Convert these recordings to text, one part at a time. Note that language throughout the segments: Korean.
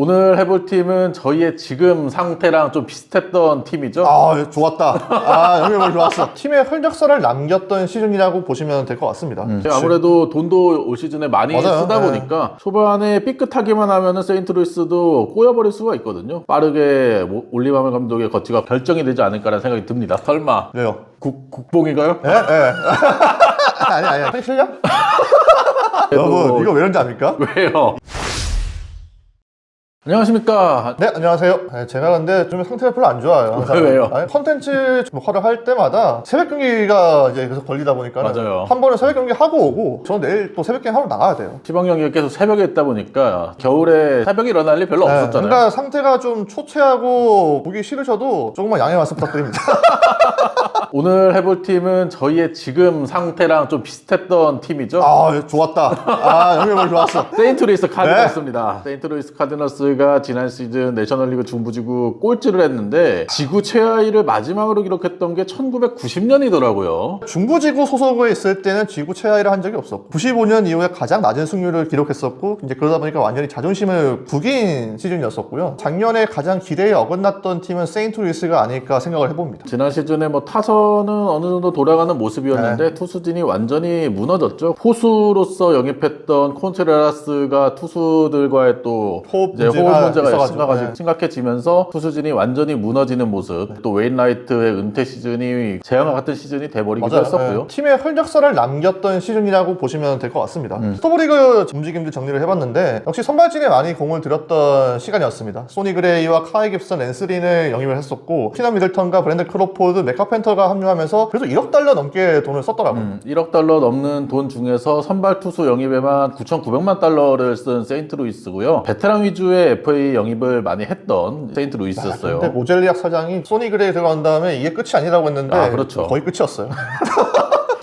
오늘 해볼 팀은 저희의 지금 상태랑 좀 비슷했던 팀이죠. 아, 좋았다. 아, 영역을 좋았어. 팀의 혈적사를 남겼던 시즌이라고 보시면 될 것 같습니다. 아무래도 돈도 올 시즌에 많이 맞아요. 쓰다 네. 보니까 초반에 삐끗하기만 하면은 세인트루이스도 꼬여버릴 수가 있거든요. 빠르게 올리바마 감독의 거치가 결정이 되지 않을까라는 생각이 듭니다. 설마 왜요? 국뽕인가요? 예? 예. 아니. 실력? 여러분, 이거 왜 그런지 압니까? 왜요? 안녕하십니까. 네, 안녕하세요. 네, 제가 근데 좀 상태가 별로 안 좋아요. 항상. 왜요? 아니, 컨텐츠 녹화를 할 때마다 새벽 경기가 이제 계속 걸리다 보니까 맞아요. 한 번은 새벽 경기 하고 오고 저는 내일 또 새벽 경기 하러 나가야 돼요. 시범 경기가 계속 새벽에 있다 보니까 겨울에 새벽에 일어날 일 별로 네, 없었잖아요. 그러니까 상태가 좀 초췌하고 보기 싫으셔도 조금만 양해 말씀 부탁드립니다. 오늘 해볼 팀은 저희의 지금 상태랑 좀 비슷했던 팀이죠. 아, 좋았다. 아, 영역을 좋았어. 세인트루이스 카디너스입니다. 네. 세인트루이스 카디너스가 지난 시즌 내셔널리그 중부지구 꼴찌를 했는데 지구 최하위를 마지막으로 기록했던 게 1990년이더라고요. 중부지구 소속에 있을 때는 지구 최하위를 한 적이 없었고 95년 이후에 가장 낮은 승률을 기록했었고 이제 그러다 보니까 완전히 자존심을 구긴 시즌이었었고요. 작년에 가장 기대에 어긋났던 팀은 세인트루이스가 아닐까 생각을 해봅니다. 지난 시즌에 뭐 타선은 어느 정도 돌아가는 모습이었는데 네. 투수진이 완전히 무너졌죠. 포수로서 영입했던 콘트레라스가 투수들과의 또 호흡 이제 호흡 문제가 있어가지고. 네. 심각해지면서 투수진이 완전히 무너지는 모습, 또 웨인라이트의 은퇴 시즌이 재앙과 같은 시즌이 돼버리기도 했었고요. 네. 팀의 혈적사를 남겼던 시즌이라고 보시면 될 것 같습니다. 스토브리그 움직임들 정리를 해봤는데 역시 선발진에 많이 공을 들였던 시간이었습니다. 소니 그레이와 카이 깁슨, 랜스린을 영입을 했었고 키너 미들턴과 브랜드 크로포드, 맥카펜터가 합류하면서 그래도 1억 달러 넘게 돈을 썼더라고요. 1억 달러 넘는 돈 중에서 선발 투수 영입에만 9,900만 달러를 쓴 세인트루이스고요. 베테랑 위주의 FA 영입을 많이 했던 세인트루이스였어요. 근데 모젤리악 사장이 소니 그레이 들어간 다음에 이게 끝이 아니라고 했는데 아, 그렇죠. 거의 끝이었어요.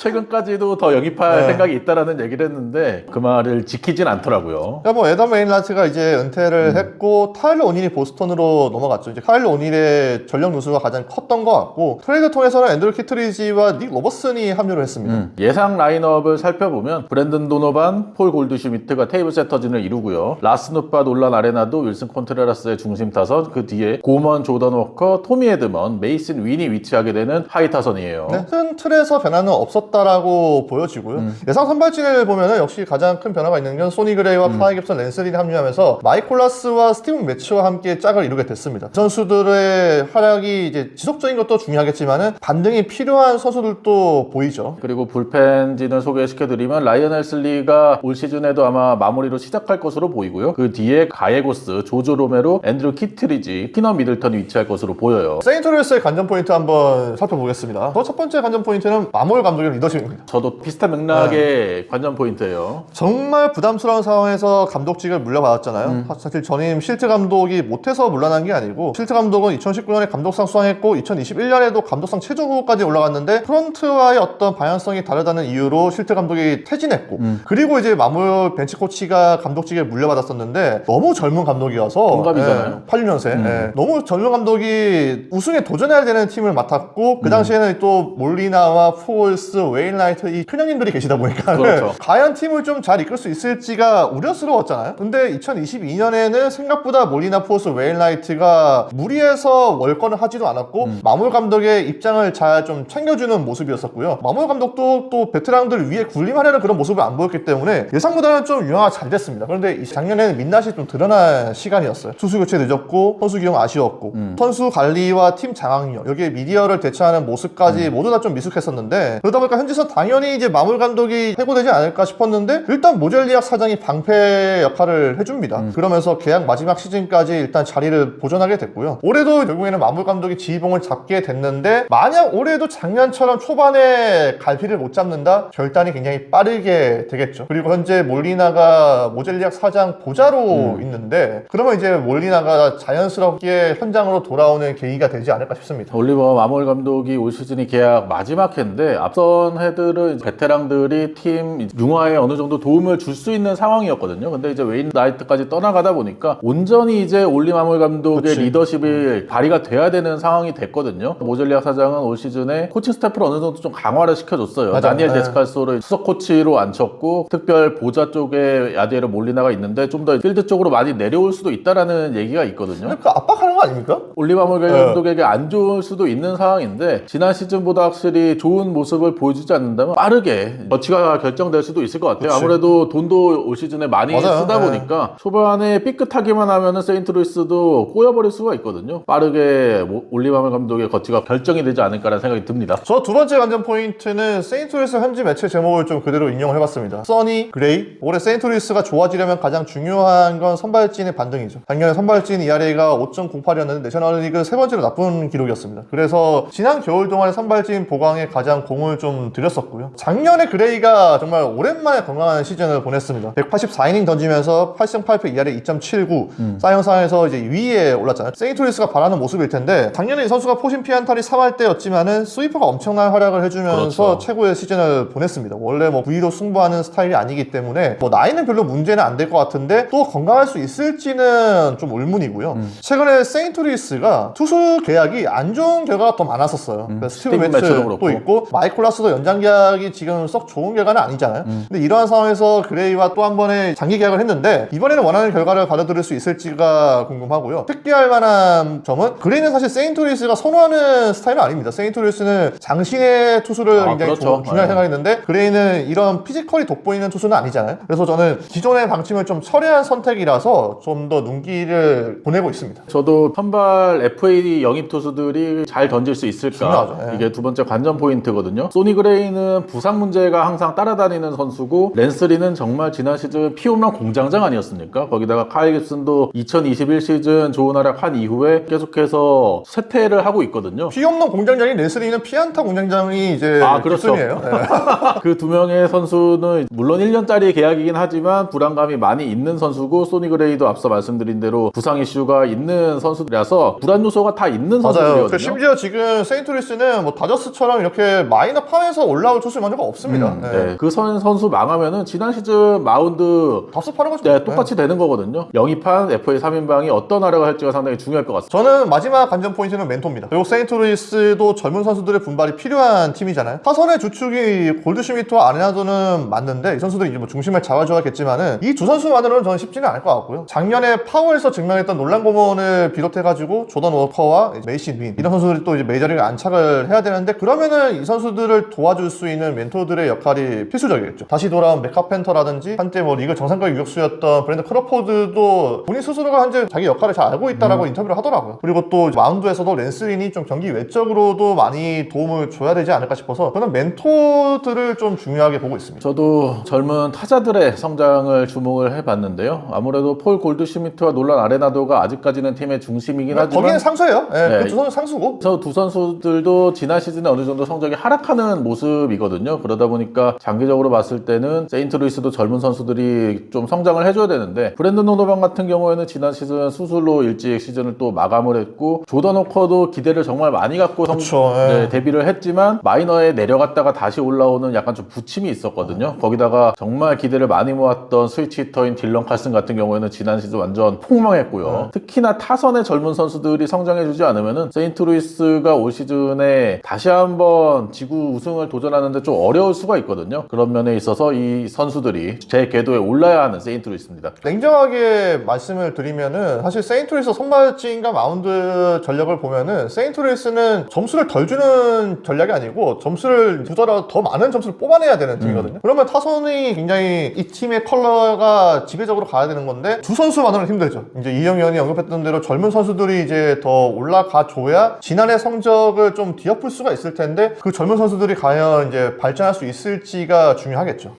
최근까지도 더 영입할 네. 생각이 있다라는 얘기를 했는데 그 말을 지키진 않더라고요. 그러니까 뭐 에덤 웨인라이트가 이제 은퇴를 했고 타일러 오닐이 보스턴으로 넘어갔죠. 이제 타일러 오닐의 전력 누수가 가장 컸던 것 같고 트레이드 통해서는 앤드루 키트리지와 닉 로버슨이 합류를 했습니다. 예상 라인업을 살펴보면 브랜든 도노반, 폴 골드슈미트가 테이블 세터진을 이루고요. 라스누파, 놀란 아레나도, 윌슨 콘트레라스의 중심 타선, 그 뒤에 고먼, 조던 워커, 토미 에드먼, 메이슨 윈이 위치하게 되는 하이 타선이에요. 네, 큰 틀에서 변화는 없었다라고 보여지고요. 예상 선발진을 보면은 역시 가장 큰 변화가 있는 건 소니 그레이와 카이 깁슨, 랜스린이 합류하면서 마이콜라스와 스티븐 매치와 함께 짝을 이루게 됐습니다. 선수들의 활약이 이제 지속적인 것도 중요하겠지만은 반등이 필요한 선수들도 보이죠. 그리고 불펜진을 소개시켜드리면 라이언 헬슬리가 올 시즌에도 아마 마무리로 시작할 것으로 보이고요. 그 뒤에 가에고스, 조조 로메로, 앤드루 키트리지, 키너 미들턴이 위치할 것으로 보여요. 세인트루이스의 관전 포인트 한번 살펴보겠습니다. 첫 번째 관전 포인트는 마몰 감독의 리더십입니다. 저도 비슷한 맥락의 관전 포인트예요. 정말 부담스러운 상황에서 감독직을 물려받았잖아요. 사실 전임 실트 감독이 못해서 물러난 게 아니고 실트 감독은 2019년에 감독상 수상했고 2021년에도 감독상 최종 후보까지 올라갔는데 프런트와의 어떤 방향성이 다르다는 이유로 실트 감독이 퇴진했고 그리고 이제 마몰 벤치 코치가 감독직을 물려받았었는데 너무 젊은 감독이어서 동갑이잖아요. 86년생 너무 젊은 감독이 우승에 도전해야 되는 팀을 맡았고 그 당시에는 또 몰리나와 폴스, 웨인라이트 이 큰형님들이 계시다 보니까 그렇죠. 과연 팀을 좀 잘 이끌 수 있을지가 우려스러웠잖아요. 근데 2022년에는 생각보다 몰리나, 폴스, 웨인라이트가 무리해서 월권을 하지도 않았고 마몰 감독의 입장을 잘 좀 챙겨주는 모습이었었고요. 마몰 감독도 또 베테랑들 위에 군림하려는 그런 모습을 안 보였기 때문에 예상보다는 좀 융화가 잘 됐습니다. 그런데 이 작년에는 민낯이 좀 드러난 시간이었어요. 투수 교체 늦었고 선수 기용 아쉬웠고 선수 관리와 팀 장악력 여기에 미디어를 대처하는 모습까지 모두 다 좀 미숙했었는데 그러다 보니까 현지에서 당연히 이제 마몰 감독이 해고되지 않을까 싶었는데 일단 모젤리악 사장이 방패 역할을 해줍니다. 그러면서 계약 마지막 시즌까지 일단 자리를 보존하게 됐고요. 올해도 결국에는 마몰 감독이 지휘봉을 잡게 됐는데 만약 올해도 작년처럼 초반에 갈피를 못 잡는다? 결단이 굉장히 빠르게 되겠죠. 그리고 현재 몰리나가 모젤리악 사장 보좌로 있는데 그러면 이제 몰리나가 자연스럽게 현장으로 돌아오는 계기가 되지 않을까 싶습니다. 올리버 마몰 감독이 올 시즌이 계약 마지막 해인데 앞선 이런 해들은 베테랑들이 팀 융화에 어느 정도 도움을 줄 수 있는 상황이었거든요. 근데 이제 웨인 라이트까지 떠나가다 보니까 온전히 이제 올리 마몰 감독의 그치. 리더십이 발휘가 돼야 되는 상황이 됐거든요. 모젤리아 사장은 올 시즌에 코칭 스태프를 어느 정도 좀 강화를 시켜줬어요. 맞아요. 다니엘 네. 데스칼소를 수석 코치로 앉혔고 특별 보좌 쪽에 야디에르 몰리나가 있는데 좀 더 필드 쪽으로 많이 내려올 수도 있다라는 얘기가 있거든요. 근데 그 압박하는 거 아닙니까? 올리바몰 감독에게 안 좋을 수도 있는 상황인데 지난 시즌보다 확실히 좋은 모습을 보여주지 않는다면 빠르게 저치가 결정될 수도 있을 것 같아요. 그치. 아무래도 돈도 올 시즌에 많이 맞아요. 쓰다 네. 보니까 초반에 삐끗하기만 하면은 세인트루이스도 꼬여버릴 수가 있거든요. 빠르게 올리바몰 감독의 거치가 결정이 되지 않을까라는 생각이 듭니다. 저 두 번째 관전 포인트는 세인트루이스 현지 매체 제목을 좀 그대로 인용을 해봤습니다. 써니 그레이. 올해 세인트루이스가 좋아지려면 가장 중요한 건 선발진의 반등이죠. 작년에 선발진 ERA가 5.08이었는데 내셔널리그 세 번째로 나쁜 기록이었습니다. 그래서 지난 겨울 동안에 선발진 보강에 가장 공을 좀 들였었고요. 작년에 그레이가 정말 오랜만에 건강한 시즌을 보냈습니다. 184이닝 던지면서 8승 8패 ERA 2.79 사이언상에서 이제 위에 올랐잖아요. 세인트루이스가 바라는 모습일 텐데 작년에 이 선수가 포신 피안타리 3할 때였지만은 스위퍼가 엄청난 활약을 해주면서 그렇죠. 최고의 시즌을 보냈습니다. 원래 뭐 V로 승부하는 스타일이 아니기 때문에 뭐 나이는 별로 문제는 안 될 것 같은데 또 건강할 수 있을지는 좀 의문이고요. 최근에 세인트루이스가 투수 계약이 안 좋은 결과가 더 많았었어요. 그래서 스티브 스티븐 매처도 매츠도 그렇고. 있고 마이콜라스도 연장 계약이 지금 썩 좋은 결과는 아니잖아요. 근데 이러한 상황에서 그레이와 또 한 번의 장기 계약을 했는데 이번에는 원하는 결과를 받아들일 수 있을지가 궁금하고요. 특기할 만한 점은 그레이는 사실 세인트루이스가 선호하는 스타일은 아닙니다. 세인트루이스는 장신의 투수를 굉장히 그렇죠. 중요하게 생각했는데 그레이는 이런 피지컬이 돋보이는 투수는 아니잖아요. 그래서 저는 기존의 방침을 좀 철회한 선택이라서 좀 더 눈길을 보내고 있습니다. 저도 선발 FA 영입 투수들이 잘 던질 수 있을까? 중요하죠. 예. 이게 두 번째 관전 포인트거든요. 소니 그레이는 부상 문제가 항상 따라다니는 선수고 랜스리는 정말 지난 시즌 피홈런 공장장 아니었습니까? 거기다가 카일 깁슨도 2021 시즌 좋은 활약한 이후에 계속해서 쇠퇴를 하고 있거든요. 피 없는 공장장인 레슬리는 피안타 공장장이 이제 그렇죠. 깁슨이에요. 예. 그 두 명의 선수는 물론 1년짜리 계약이긴 하지만 불안감이 많이 있는 선수고 소니 그레이도 앞서 말씀드린 대로 부상 이슈가 있는 선수들이라서 불안 요소가 다 있는 맞아요. 선수들이거든요. 그 심지어 지금 세인트루이스는 뭐 다저스처럼 이렇게 마이너 팜에서 올라올 투수 먼저가 없습니다. 네. 그 선수 망하면은 지난 시즌 마운드 답습하는 거죠. 네, 똑같이 되는 거거든요. 영입한 FA 3인방이 어떤 활약을 할지가 상당히 중요할 것 같습니다. 저는 마지막 관전 포인트는 멘토입니다. 그리고 세인트루이스도 젊은 선수들의 분발이 필요한 팀이잖아요. 타선의 주축이 골드슈미트와 아레나도는 맞는데 이 선수들이 이제 뭐 중심을 잡아줘야겠지만은 이 두 선수만으로는 저는 쉽지는 않을 것 같고요. 작년에 파워에서 증명했던 놀란 고문을 비롯해가지고 조던 워커와 메이시 윈 이런 선수들이 또 이제 메이저리그 안착을 해야 되는데 그러면은 이 선수들을 도와줄 수 있는 멘토들의 역할이 필수적이겠죠. 다시 돌아온 맥카펜터라든지 한때 뭐 리그 정상급 유격수였던 브랜드 크로포드도 본인 스스로가 현재 자기 역할을 잘 알고 있다라고 인터뷰를 하더라고요. 그리고 또 마운드에서도 랜스린이 좀 경기 외적으로도 많이 도움을 줘야 되지 않을까 싶어서 저는 멘토들을 좀 중요하게 보고 있습니다. 저도 젊은 타자들의 성장을 주목을 해봤는데요. 아무래도 폴 골드슈미트와 놀란 아레나도가 아직까지는 팀의 중심이긴 하지만 거기는 상수예요. 예, 네. 그 두 선수 상수고. 그래서 두 선수들도 지난 시즌에 어느 정도 성적이 하락하는 모습이거든요. 그러다 보니까 장기적으로 봤을 때는 세인트루이스도 젊은 선수들이 좀 성장을 해줘야 되는데 브랜든 노노반 같은 경우에는 지난 시즌 수술로 일찍 시즌을 또 마감을 했고 조던 호커도 기대를 정말 많이 갖고 그쵸, 예. 데뷔를 했지만 마이너에 내려갔다가 다시 올라오는 약간 좀 부침이 있었거든요. 거기다가 정말 기대를 많이 모았던 스위치 히터인 딜런 칼슨 같은 경우에는 지난 시즌 완전 폭망했고요. 특히나 타선의 젊은 선수들이 성장해주지 않으면은 세인트루이스가 올 시즌에 다시 한번 지구 우승을 도전하는데 좀 어려울 수가 있거든요. 그런 면에 있어서 이 선수들이 제 궤도에 올라야 하는 세인트루이스입니다. 냉정하게 말씀을 드리면은 사실 세인트루이스 선발진과 마운드 전력을 보면은 세인트루이스는 점수를 덜 주는 전략이 아니고 점수를 두더라도 더 많은 점수를 뽑아내야 되는 팀이거든요. 그러면 타선이 굉장히 이 팀의 컬러가 지배적으로 가야 되는 건데 두 선수만으로는 힘들죠. 이제 이영 의원이 언급했던 대로 젊은 선수들이 이제 더 올라가 줘야 지난해 성적을 좀 뒤엎을 수가 있을 텐데 그 젊은 선수들이 과연 이제 발전할 수 있을지가 중요하겠죠.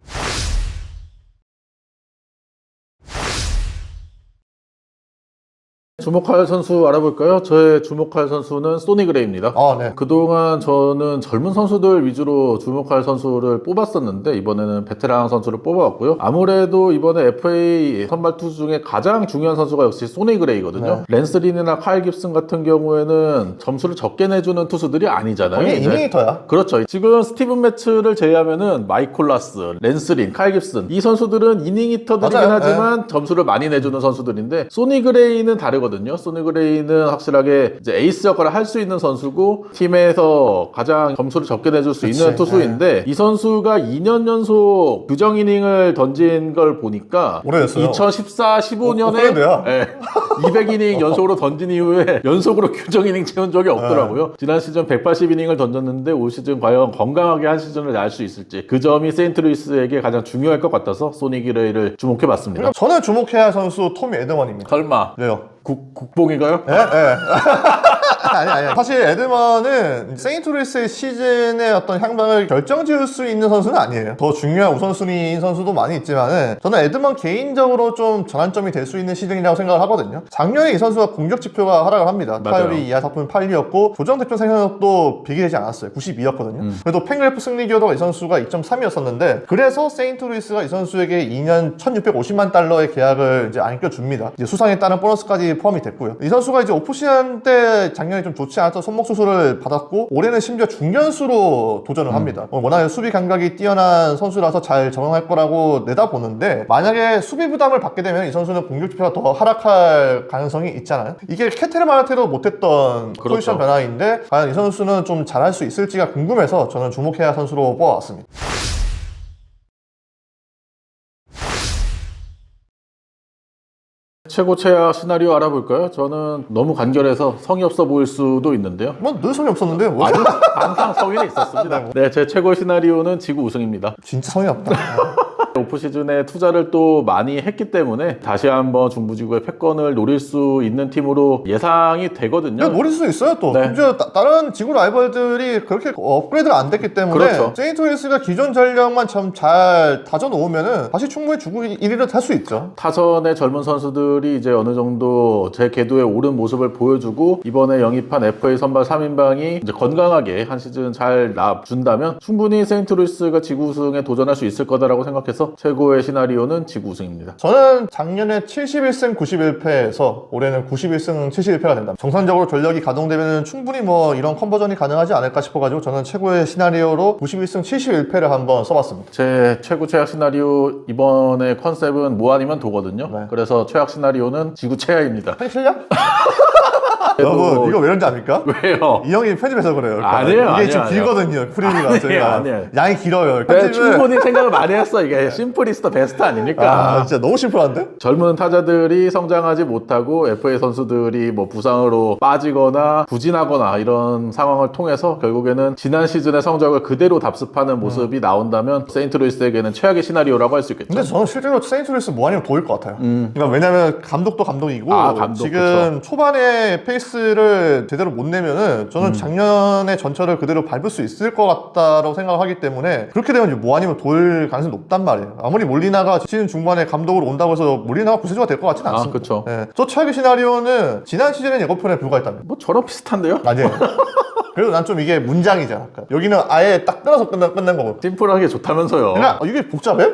주목할 선수 알아볼까요? 저의 주목할 선수는 소니 그레이입니다. 아, 네. 그동안 저는 젊은 선수들 위주로 주목할 선수를 뽑았었는데 이번에는 베테랑 선수를 뽑아왔고요. 아무래도 이번에 FA 선발 투수 중에 가장 중요한 선수가 역시 소니 그레이거든요. 랜스 린이나 카일 깁슨 같은 경우에는 점수를 적게 내주는 투수들이 아니잖아요. 이게 이제. 이닝히터야. 그렇죠. 지금 스티븐 매츠를 제외하면은 마이콜라스, 랜스 린, 카일 깁슨 이 선수들은 이닝 히터들이긴 맞아요. 하지만 점수를 많이 내주는 선수들인데 소니 그레이는 다르거든요. 소니 그레이는 확실하게 이제 에이스 역할을 할 수 있는 선수고 팀에서 가장 점수를 적게 내줄 수 있는 투수인데 이 선수가 2년 연속 규정 이닝을 던진 걸 보니까 오래됐어요. 2014, 15년에 오래돼요. 200이닝 연속으로 던진 이후에 연속으로 규정 이닝 채운 적이 없더라고요. 지난 시즌 180이닝을 던졌는데 올 시즌 과연 건강하게 한 시즌을 날 수 있을지 그 점이 세인트루이스에게 가장 중요할 것 같아서 소니 그레이를 주목해봤습니다. 저는 주목해야 할 선수 토미 에드먼입니다. 설마 왜요? 국뽕인가요? 예? 예. 아니. 사실 에드먼은 세인트루이스의 시즌의 어떤 향방을 결정지을 수 있는 선수는 아니에요. 더 중요한 우선순위인 선수도 많이 있지만은 저는 에드먼 개인적으로 좀 전환점이 될 수 있는 시즌이라고 생각을 하거든요. 작년에 이 선수가 공격 지표가 하락을 합니다. 맞아요. 타율이 2할 4푼 8리였고 조정 득점 생산력도 비교되지 않았어요. 92였거든요. 그래도 팬그래프 승리 기여도가 이 선수가 2.3이었었는데 그래서 세인트루이스가 이 선수에게 2년 1,650만 달러의 계약을 이제 안겨줍니다. 이제 수상에 따른 보너스까지 포함이 됐고요. 이 선수가 이제 오프시즌 때 작년에 좀 좋지 않았던 손목 수술을 받았고 올해는 심지어 중견수로 도전을 합니다. 워낙 수비 감각이 뛰어난 선수라서 잘 적응할 거라고 내다보는데 만약에 수비 부담을 받게 되면 이 선수는 공격 지표가 더 하락할 가능성이 있잖아요. 이게 케테르마한테도 못했던 그렇죠. 포지션 변화인데 과연 이 선수는 좀 잘할 수 있을지가 궁금해서 저는 주목해야 할 선수로 뽑아왔습니다. 최고 최악 시나리오 알아볼까요? 저는 너무 간결해서 성의 없어 보일 수도 있는데요. 뭐 늘 성이 없었는데요. 뭐. 아니, 항상 성의는 있었습니다. 네, 제 최고 시나리오는 지구 우승입니다. 진짜 성이 없다. 오프시즌에 투자를 또 많이 했기 때문에 다시 한번 중부지구의 패권을 노릴 수 있는 팀으로 예상이 되거든요. 노릴 수 있어요 또. 네. 심지어 다른 지구 라이벌들이 그렇게 업그레이드가 안 됐기 때문에 그렇죠. 세인트루이스가 기존 전력만 좀 잘 다져놓으면은 다시 충분히 주구 1위를 할 수 있죠. 타선의 젊은 선수들이 이제 어느 정도 제 궤도에 오른 모습을 보여주고 이번에 영입한 FA 선발 3인방이 이제 건강하게 한 시즌 잘 놔준다면 충분히 세인트루이스가 지구 우승에 도전할 수 있을 거다라고 생각해서 최고의 시나리오는 지구 우승입니다. 저는 작년에 71승 91패에서 올해는 91승 71패가 된다. 정상적으로 전력이 가동되면 충분히 뭐 이런 컨버전이 가능하지 않을까 싶어가지고 저는 최고의 시나리오로 91승 71패를 한번 써봤습니다. 제 최고 최악 시나리오 이번에 컨셉은 뭐 아니면 도거든요. 네. 그래서 최악 시나리오는 지구 최악입니다. 팬 실력? 여러분 이거 왜 그런지 압니까? 왜요? 이 형이 편집해서 그래요. 그러니까. 아니에요, 이게 좀 아니에요. 길거든요. 프리미가 아니에요, 저희가 아니에요. 양이 길어요. 네, 충분히 생각을 많이 했어. 이게 심플이스터 베스트 아닙니까? 아 진짜 너무 심플한데? 젊은 타자들이 성장하지 못하고 FA 선수들이 뭐 부상으로 빠지거나 부진하거나 이런 상황을 통해서 결국에는 지난 시즌의 성적을 그대로 답습하는 모습이 나온다면 세인트루이스에게는 최악의 시나리오라고 할 수 있겠죠. 근데 저는 실제로 세인트루이스 뭐 아니면 도일 것 같아요. 그러니까 왜냐면 감독도 감독이고 감독, 지금 그쵸. 초반에 페이스를 제대로 못 내면은 저는 작년의 전철을 그대로 밟을 수 있을 것 같다라고 생각을 하기 때문에 그렇게 되면 이제 뭐 아니면 도일 가능성이 높단 말이에요. 아무리 몰리나가 시즌 중반에 감독으로 온다고 해서 몰리나가 구세주가 될 것 같지는 않습니다. 그쵸. 네. 저 최악의 시나리오는 지난 시즌의 예고편에 불과했답니다. 뭐 저랑 비슷한데요? 아니에요. 그래도 난 좀 이게 문장이잖아. 여기는 아예 딱 끊어서 끝난 거고. 심플하게 좋다면서요. 그러니까 이게 복잡해?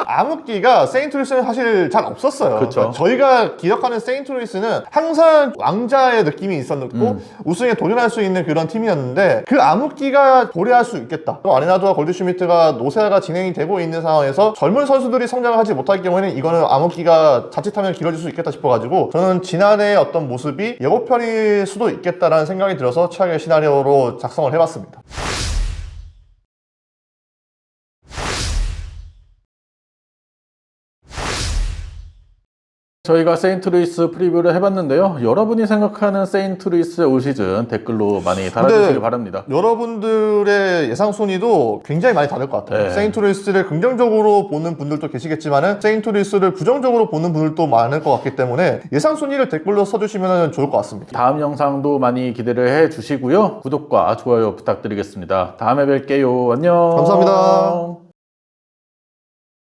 암흑기가 세인트루이스는 사실 잘 없었어요. 그쵸. 그러니까 저희가 기억하는 세인트루이스는 항상 왕자의 느낌이 있었고 우승에 도전할 수 있는 그런 팀이었는데 그 암흑기가 도래할 수 있겠다. 또 아레나도와 골드슈미트가 노세아가 진행이 되고 있는 상황에서 젊은 선수들이 성장을 하지 못할 경우에는 이거는 암흑기가 자칫하면 길어질 수 있겠다 싶어가지고 저는 지난해의 어떤 모습이 예고편일 수도 있겠다라는 생각이 들어서 최악의 시나리오로 작성을 해봤습니다. 저희가 세인트루이스 프리뷰를 해봤는데요. 여러분이 생각하는 세인트루이스의 올 시즌 댓글로 많이 달아주시기 바랍니다. 여러분들의 예상 순위도 굉장히 많이 다를 것 같아요. 네. 세인트루이스를 긍정적으로 보는 분들도 계시겠지만 세인트루이스를 부정적으로 보는 분들도 많을 것 같기 때문에 예상 순위를 댓글로 써주시면 좋을 것 같습니다. 다음 영상도 많이 기대를 해주시고요. 구독과 좋아요 부탁드리겠습니다. 다음에 뵐게요. 안녕. 감사합니다.